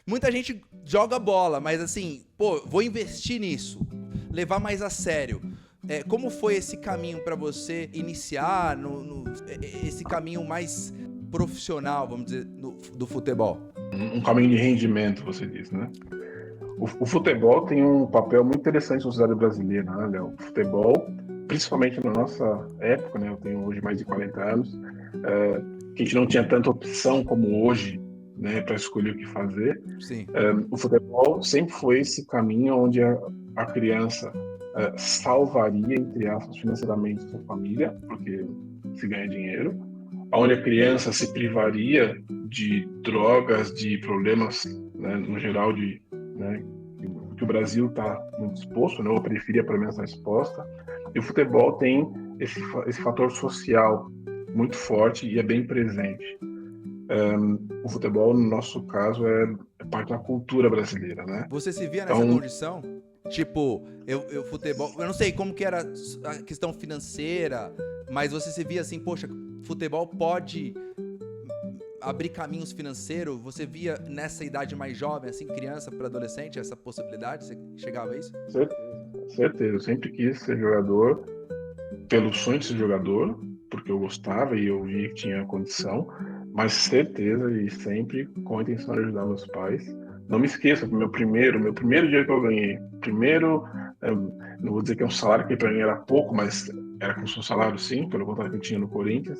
muita gente joga bola, mas assim, pô, vou investir nisso, levar mais a sério. Como foi esse caminho pra você iniciar esse caminho mais profissional, vamos dizer, do futebol? Um caminho de rendimento, você diz, né? O futebol tem um papel muito interessante na sociedade brasileira, né, Léo? O futebol, principalmente na nossa época, né? Eu tenho hoje mais de 40 anos, que a gente não tinha tanta opção como hoje, né, para escolher o que fazer. Sim. O futebol sempre foi esse caminho onde a criança salvaria, entre aspas, financeiramente sua família, porque se ganha dinheiro, onde a criança se privaria de drogas, de problemas, né, no geral, né, que o Brasil está muito exposto, né, ou a periferia pelo menos está exposta, e o futebol tem esse fator social muito forte e é bem presente. O futebol, no nosso caso, é parte da cultura brasileira, né? Você se via nessa Então, condição? Tipo, futebol, eu não sei como que era a questão financeira, mas você se via assim, poxa, futebol pode abrir caminhos financeiros? Você via nessa idade mais jovem, assim, criança para adolescente, essa possibilidade? Você chegava a isso? certeza. Eu sempre quis ser jogador, pelo sonho de ser jogador, porque eu gostava e eu vi que tinha condição, mas certeza e sempre com a intenção de ajudar meus pais. Não me esqueça, meu primeiro dinheiro que eu ganhei, não vou dizer que é um salário que para mim era pouco, mas era com seu salário sim, pelo contrato que eu tinha no Corinthians.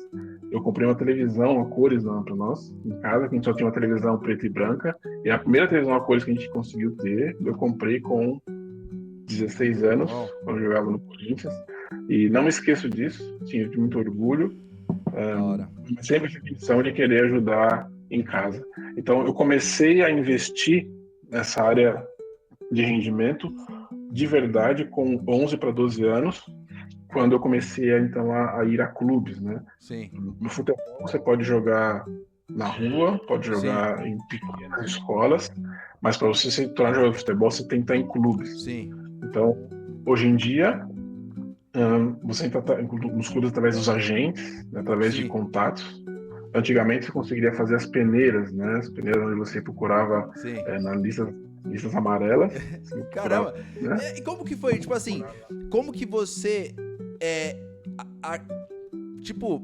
Eu comprei uma televisão a cores para nós, em casa, que a gente só tinha uma televisão preta e branca, e a primeira televisão a cores que a gente conseguiu ter, eu comprei com 16 anos, quando eu jogava no Corinthians. E não me esqueço disso, tinha muito orgulho. Da hora. Sempre tive a intenção de querer ajudar em casa. Então, eu comecei a investir nessa área de rendimento de verdade com 11 para 12 anos, quando eu comecei então a ir a clubes, né? Sim. No futebol você pode jogar na rua, pode Sim. jogar em pequenas escolas, mas para você se tornar jogador de futebol você tem que estar em clubes. Sim. Então, hoje em dia, você entra nos clubes através dos agentes, né, através de Sim. contatos. Antigamente você conseguiria fazer as peneiras, né? As peneiras onde você procurava Sim. na listas amarelas. Você procurava, Caramba! né? E como que foi? Tipo assim, como que você. Tipo,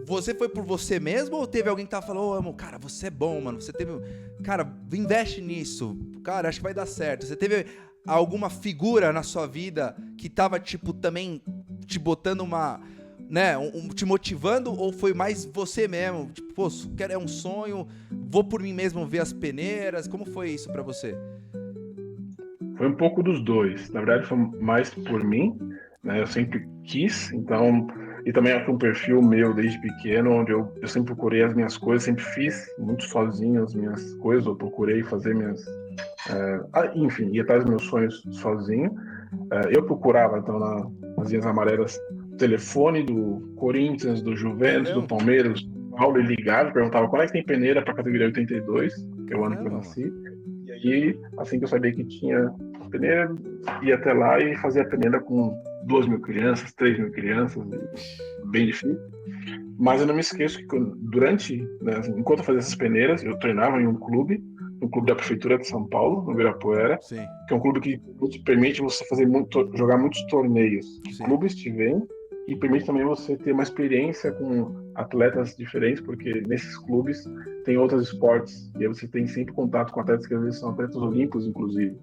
você foi por você mesmo ou teve alguém que tava falando, cara, você é bom, mano. Você teve. Cara, investe nisso. Cara, acho que vai dar certo. Você teve alguma figura na sua vida que tava, tipo, também te botando uma. Né, te motivando, ou foi mais você mesmo? Tipo, pô, é um sonho, vou por mim mesmo ver as peneiras. Como foi isso pra você? Foi um pouco dos dois. Na verdade, foi mais por mim, né? Eu sempre quis, então. E também é um perfil meu desde pequeno, onde eu sempre procurei as minhas coisas, sempre fiz muito sozinho as minhas coisas, eu procurei fazer minhas. Enfim, ia atrás dos meus sonhos sozinho. Eu procurava, então, nas linhas amarelas, o telefone do Corinthians, do É Juventus, do mesmo? Palmeiras, do Paulo, e ligava, perguntava qual é que tem peneira para a categoria 82, que é o ano que eu Caramba, nasci. E aí, assim que eu sabia que tinha peneira, ia até lá e fazia a peneira com 2.000 crianças, 3.000 crianças, bem difícil. Mas eu não me esqueço que né, enquanto eu fazia essas peneiras, eu treinava em um clube da prefeitura de São Paulo, no Ibirapuera, sim, que é um clube que te permite você jogar muitos torneios que sim, clubes te vêm e permite também você ter uma experiência com atletas diferentes, porque nesses clubes tem outros esportes e aí você tem sempre contato com atletas que às vezes são atletas olímpicos, inclusive.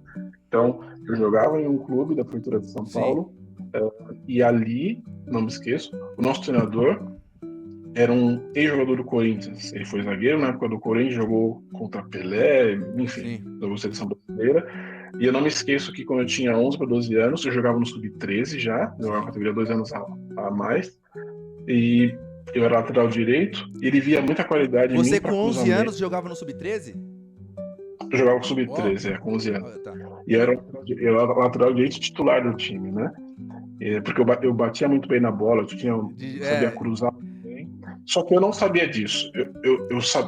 Então, eu jogava em um clube da prefeitura de São sim, Paulo e ali, não me esqueço, o nosso treinador era um ex-jogador do Corinthians. Ele foi zagueiro na época do Corinthians, jogou contra Pelé, enfim, sim. da seleção brasileira. E eu não me esqueço que quando eu tinha 11 para 12 anos, eu jogava no Sub-13 já, eu era uma categoria 2 anos a mais. E eu era lateral direito, e ele via muita qualidade em mim Você para com 11 cruzamento. anos jogava no Sub-13? Eu jogava com Uau. Sub-13, com 11 anos. Ah, tá. E eu era lateral direito titular do time, né? Porque eu batia muito bem na bola, eu sabia cruzar muito bem. Só que eu não sabia disso.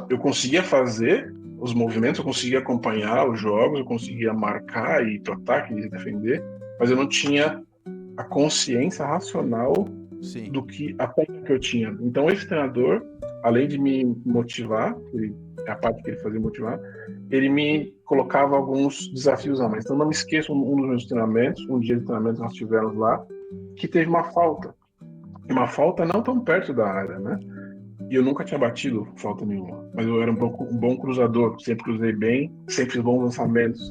Eu conseguia fazer os movimentos, eu conseguia acompanhar os jogos, eu conseguia marcar e ir para ataque e defender, mas eu não tinha a consciência racional Sim. do que a técnica que eu tinha. Então esse treinador, além de me motivar, é a parte que ele fazia motivar, ele me colocava alguns desafios a mais. Então, não me esqueço um dos meus treinamentos, um dia de treinamento que nós tivemos lá, que teve uma falta. E uma falta não tão perto da área, né? E eu nunca tinha batido falta nenhuma. Mas eu era um bom cruzador, sempre cruzei bem, sempre fiz bons lançamentos.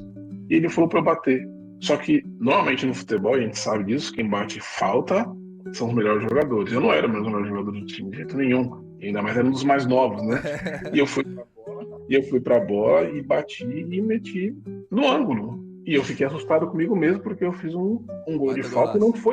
E ele falou para eu bater. Só que, normalmente no futebol, a gente sabe disso, quem bate falta são os melhores jogadores. Eu não era o melhor jogador do time, de jeito nenhum. E ainda mais era um dos mais novos, né? E eu fui pra bola e bati e meti no ângulo. E eu fiquei assustado comigo mesmo porque eu fiz um gol de Baita falta golaço.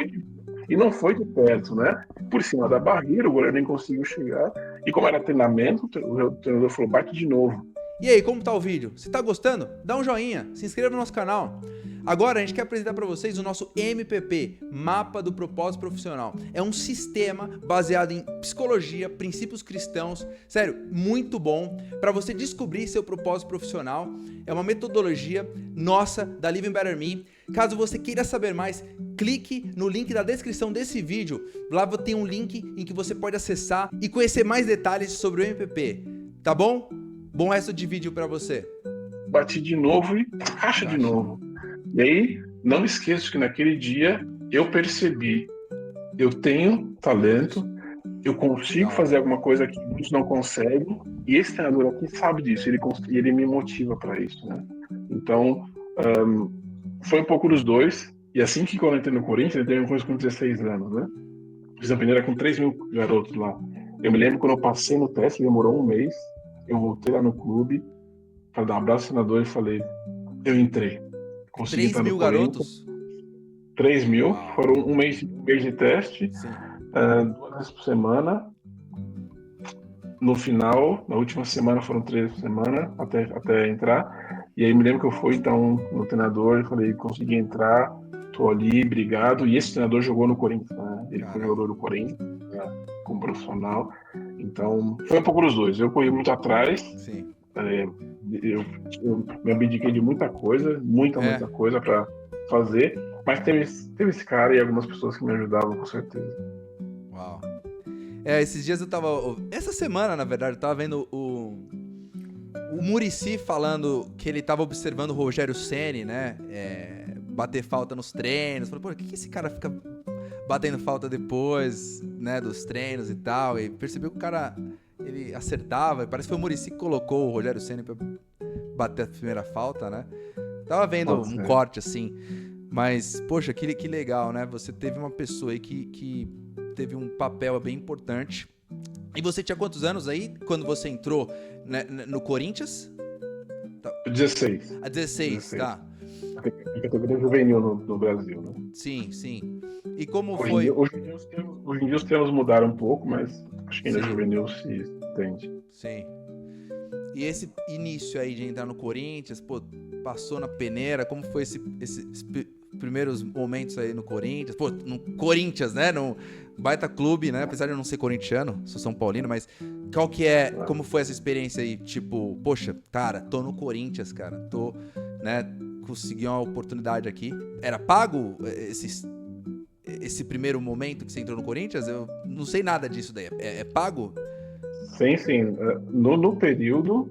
e não foi de perto, né? Por cima da barreira, o goleiro nem conseguiu chegar. E como era treinamento, o treinador falou, bate de novo. E aí, como tá o vídeo? Se tá gostando, dá um joinha, se inscreva no nosso canal. Agora a gente quer apresentar para vocês o nosso MPP, Mapa do Propósito Profissional. É um sistema baseado em psicologia, princípios cristãos, sério, muito bom para você descobrir seu propósito profissional. É uma metodologia nossa da Living Better Me. Caso você queira saber mais, clique no link da descrição desse vídeo. Lá tem um link em que você pode acessar e conhecer mais detalhes sobre o MPP. Tá bom? Bom resto de vídeo para você. Bati de novo e caixa de novo. E aí, não esqueço que naquele dia eu percebi, eu tenho talento, eu consigo fazer alguma coisa que muitos não conseguem, e esse treinador aqui sabe disso, ele me motiva para isso, né? Então, foi um pouco dos dois, e assim que quando eu entrei no Corinthians, eu entrei no Corinthians com 16 anos, né? Fiz a peneira com 3 mil garotos lá. Eu me lembro quando eu passei no teste, demorou um mês, eu voltei lá no clube para dar um abraço ao treinador e falei, eu entrei. Consegui 3 entrar no mil Corinthians. garotos? 3 mil, Uau. foram um mês de teste, Sim. 2 vezes por semana. No final, na última semana foram 3 por semana, até entrar. E aí me lembro que eu fui então no treinador e falei, consegui entrar, tô ali, obrigado. E esse treinador jogou no Corinthians, né? Ele foi jogador do Corinthians, né? Como profissional. Então, foi um pouco dos dois. Eu corri muito atrás. Sim. Eu me abdiquei de muita coisa para fazer, mas teve esse cara e algumas pessoas que me ajudavam, com certeza. Uau. Esses dias eu tava... Essa semana, na verdade, eu tava vendo o Muricy falando que ele tava observando o Rogério Ceni, né? Bater falta nos treinos. Falei, pô, que esse cara fica batendo falta depois, né, dos treinos e tal? E percebeu que o cara, ele acertava. Parece que foi o Muricy que colocou o Rogério Ceni pra bater a primeira falta, né? Tava vendo um corte assim. Mas, poxa, que legal, né? Você teve uma pessoa aí que teve um papel bem importante. E você tinha quantos anos aí quando você entrou, né, no Corinthians? 16. A 16, tá. A categoria juvenil no Brasil, né? Sim, sim. E como Hoje foi? Hoje em dia os termos mudaram um pouco, mas acho que ainda Sim. juvenil se entende. Sim. E esse início aí de entrar no Corinthians, pô, passou na peneira, como foi esses primeiros momentos aí no Corinthians? Pô, no Corinthians, né? No baita clube, né? Apesar de eu não ser corintiano, sou São Paulino, mas qual que é, como foi essa experiência aí? Tipo, poxa, cara, tô no Corinthians, cara, tô, né, consegui uma oportunidade aqui. Era pago esse primeiro momento que você entrou no Corinthians? Eu não sei nada disso daí. É pago? Sim. No período,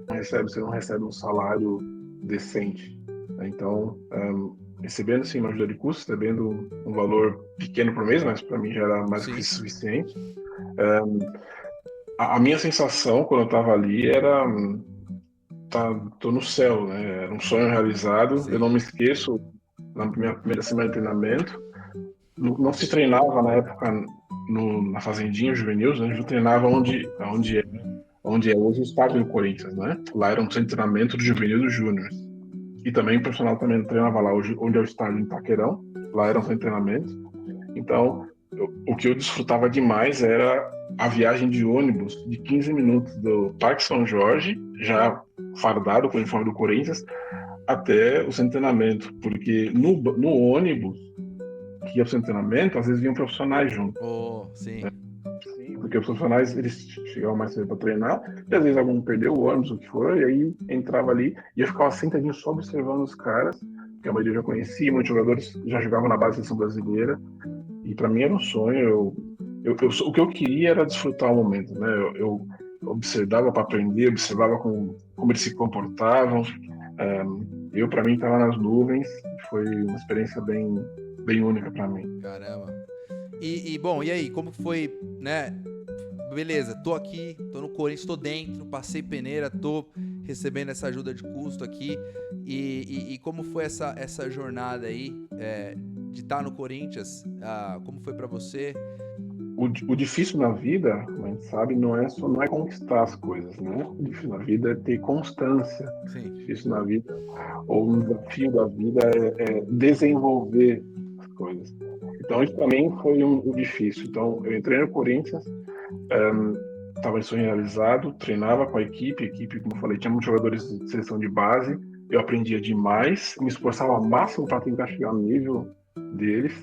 você não recebe um salário decente. Então, recebendo sim uma ajuda de custo, recebendo um valor pequeno por mês, mas para mim já era mais que suficiente. A minha sensação quando eu estava ali era tô no céu, né? Era um sonho realizado. Sim. Eu não me esqueço, na minha primeira semana de treinamento, não se treinava na época na Fazendinha Juvenil, né? A gente treinava onde é hoje o estádio do Corinthians, né? Lá era um centro de treinamento do Juvenil e do Júnior. E também o profissional também treinava lá, onde é o estádio em Itaquerão. Lá era um centro de treinamento. Então, o que eu desfrutava demais era a viagem de ônibus de 15 minutos do Parque São Jorge, já fardado com o uniforme do Corinthians, até o centro de treinamento. Porque no ônibus que ia pro centro de treinamento, às vezes vinham profissionais junto. Oh, sim. Porque os profissionais, eles chegavam mais cedo para treinar, e às vezes algum perdeu o ônibus, o que for, e aí entrava ali, e eu ficava sentadinho só observando os caras, que a maioria eu já conhecia, muitos jogadores já jogavam na base da seleção brasileira, e para mim era um sonho. O que eu queria era desfrutar o momento, né? observava para aprender, observava como eles se comportavam. Eu, para mim, estava nas nuvens. Foi uma experiência bem única para mim. Caramba. Bom, e aí, como foi, né? Beleza, tô aqui, tô no Corinthians, tô dentro, passei peneira, tô recebendo essa ajuda de custo aqui. E como foi essa jornada aí de estar no Corinthians? Como foi pra você? O difícil na vida, a gente sabe, não é conquistar as coisas, né? O difícil na vida é ter constância. O Sim, difícil na vida, ou um desafio da vida, é desenvolver as coisas. Então, isso para mim foi o difícil. Então, eu entrei no Corinthians, estava em sonho realizado, treinava com a equipe, como eu falei, tinha muitos jogadores de seleção de base, eu aprendia demais, me esforçava ao máximo para tentar chegar no nível deles.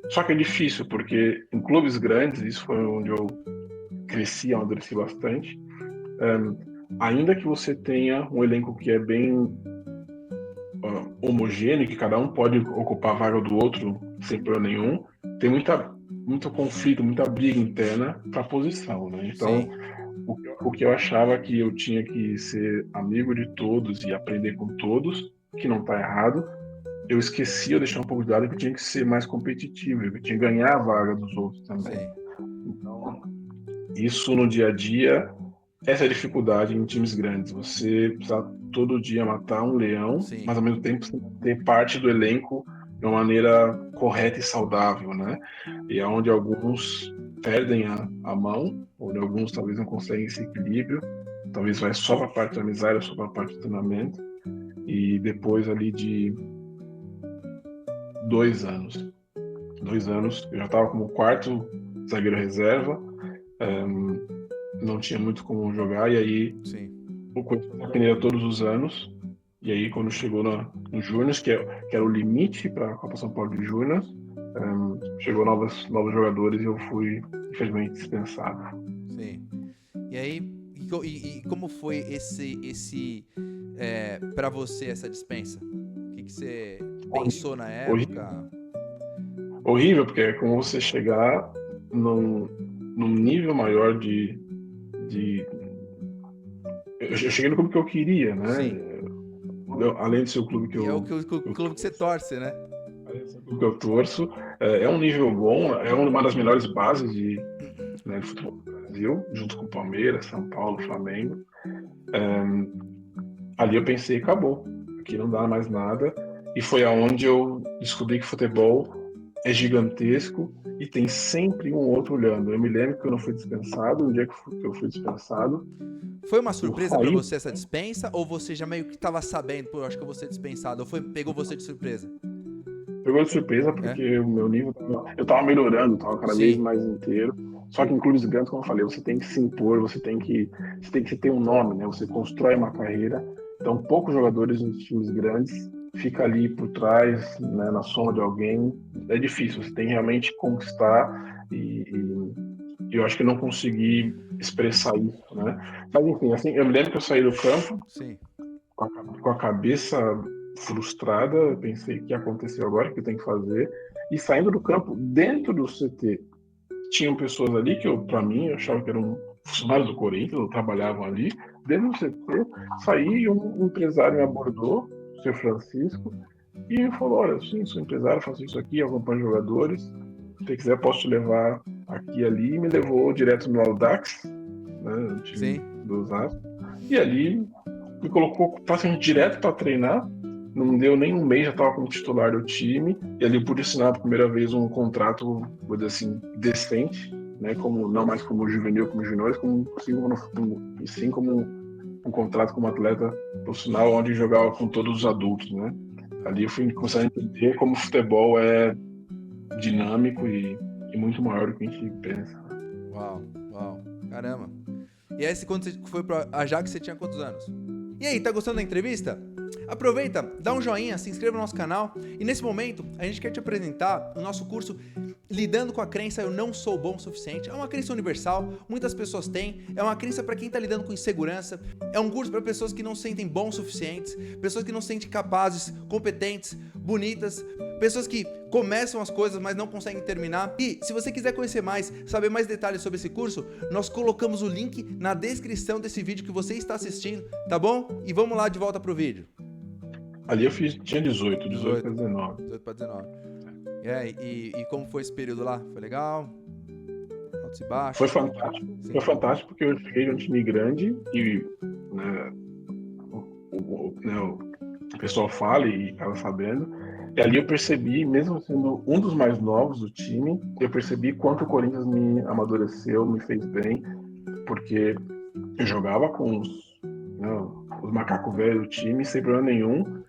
Só que é difícil, porque em clubes grandes, isso foi onde eu cresci, amadureci bastante, ainda que você tenha um elenco que é bem homogêneo, que cada um pode ocupar a vaga do outro sem problema nenhum, tem muito conflito, muita briga interna para a posição, né? Então, sim, o que eu achava que eu tinha que ser amigo de todos e aprender com todos, que não está errado, eu esquecia, eu deixava um pouco de lado que eu tinha que ser mais competitivo, eu tinha que ganhar a vaga dos outros também. sim, Então, isso no dia a dia, essa é a dificuldade em times grandes. Você precisa todo dia matar um leão, sim, mas ao mesmo tempo você ter parte do elenco de uma maneira correta e saudável, né? E é onde alguns perdem a mão, ou alguns talvez não conseguem esse equilíbrio, talvez vai só para a parte da amizade, ou só para a parte do treinamento, e depois ali de 2 anos, 2 anos, eu já estava como quarto zagueiro reserva, não tinha muito como jogar, e aí sim. o Corinthians fazia peneira todos os anos. E aí, quando chegou no Júnior, que era o limite para a Copa São Paulo de Júnior, chegou novos jogadores e eu fui, infelizmente, dispensado. Sim. E aí, e como foi para você essa dispensa? O que você pensou na Horrível, época? horrível, porque é como você chegar num nível maior de. Eu cheguei no clube que eu queria, Sim. né? Além de ser o clube que E é eu, o eu clube que você torce, né? que eu torço, é um nível bom, é uma das melhores bases de futebol do Brasil, junto com o Palmeiras, São Paulo, Flamengo. Ali eu pensei, acabou, aqui não dá mais nada. E foi aonde eu descobri que futebol é gigantesco e tem sempre um outro olhando. Eu me lembro que eu não fui dispensado, no dia que eu fui dispensado, Foi uma eu surpresa pra saí, você essa dispensa ou você já meio que tava sabendo, pô, eu acho que eu vou ser dispensado, ou pegou você de surpresa? pegou de surpresa É? porque o meu nível, eu tava melhorando, tava cada vez Sim, mais inteiro. Só que em clubes grandes, como eu falei, você tem que se impor, você tem que ter um nome, né? Você constrói uma carreira. Então, poucos jogadores nos times grandes fica ali por trás, né, na sombra de alguém. É difícil, você tem que realmente conquistar e eu acho que eu não consegui expressar isso, né? Mas enfim, assim, eu me lembro que eu saí do campo sim, com a cabeça frustrada, eu pensei o que aconteceu agora, o que eu tenho que fazer, e saindo do campo, dentro do CT, tinham pessoas ali que para mim, eu achava que eram funcionários do Corinthians, ou trabalhavam ali, dentro do CT, saí e um empresário me abordou, o seu Francisco, e falou, olha, sim, sou empresário, faço isso aqui, acompanho jogadores, se você quiser posso te levar aqui e ali, e me levou direto no Audax, né, o time sim. do Osasco, e ali me colocou praticamente direto para treinar. Não deu nem um mês, já estava como titular do time. E ali eu pude assinar pela primeira vez um contrato, vou dizer assim, decente, né? Como, não mais como juvenil, como juniores, sim como um contrato como atleta profissional, onde jogava com todos os adultos, né? Ali eu fui começar a entender como o futebol é dinâmico e muito maior do que a gente pensa. Uau, uau. Caramba. E aí, quando você foi pro Ajax, você tinha quantos anos? E aí, tá gostando da entrevista? Aproveita, dá um joinha, se inscreva no nosso canal e nesse momento a gente quer te apresentar o nosso curso Lidando com a Crença Eu Não Sou Bom o Suficiente. É uma crença universal, muitas pessoas têm, é uma crença para quem está lidando com insegurança, é um curso para pessoas que não se sentem bons o suficientes, pessoas que não se sentem capazes, competentes, bonitas, pessoas que começam as coisas mas não conseguem terminar. E se você quiser conhecer mais, saber mais detalhes sobre esse curso, nós colocamos o link na descrição desse vídeo que você está assistindo, tá bom? E vamos lá de volta pro vídeo. Ali eu tinha 18 para 19. 18 para 19. E como foi esse período lá? Foi legal? Altos e baixos? Foi fantástico. Sim. Foi fantástico porque eu cheguei de um time grande e né, o pessoal fala e estava sabendo. E ali eu percebi, mesmo sendo um dos mais novos do time, eu percebi quanto o Corinthians me amadureceu, me fez bem, porque eu jogava com os macacos velhos do time sem problema nenhum.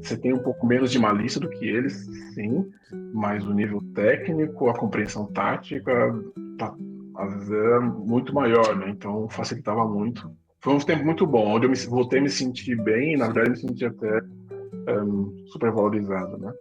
Você tem um pouco menos de malícia do que eles, sim, mas o nível técnico, a compreensão tática, às vezes era muito maior, né? Então facilitava muito. Foi um tempo muito bom, onde eu voltei a me sentir bem e, na verdade, me senti até super valorizado, né?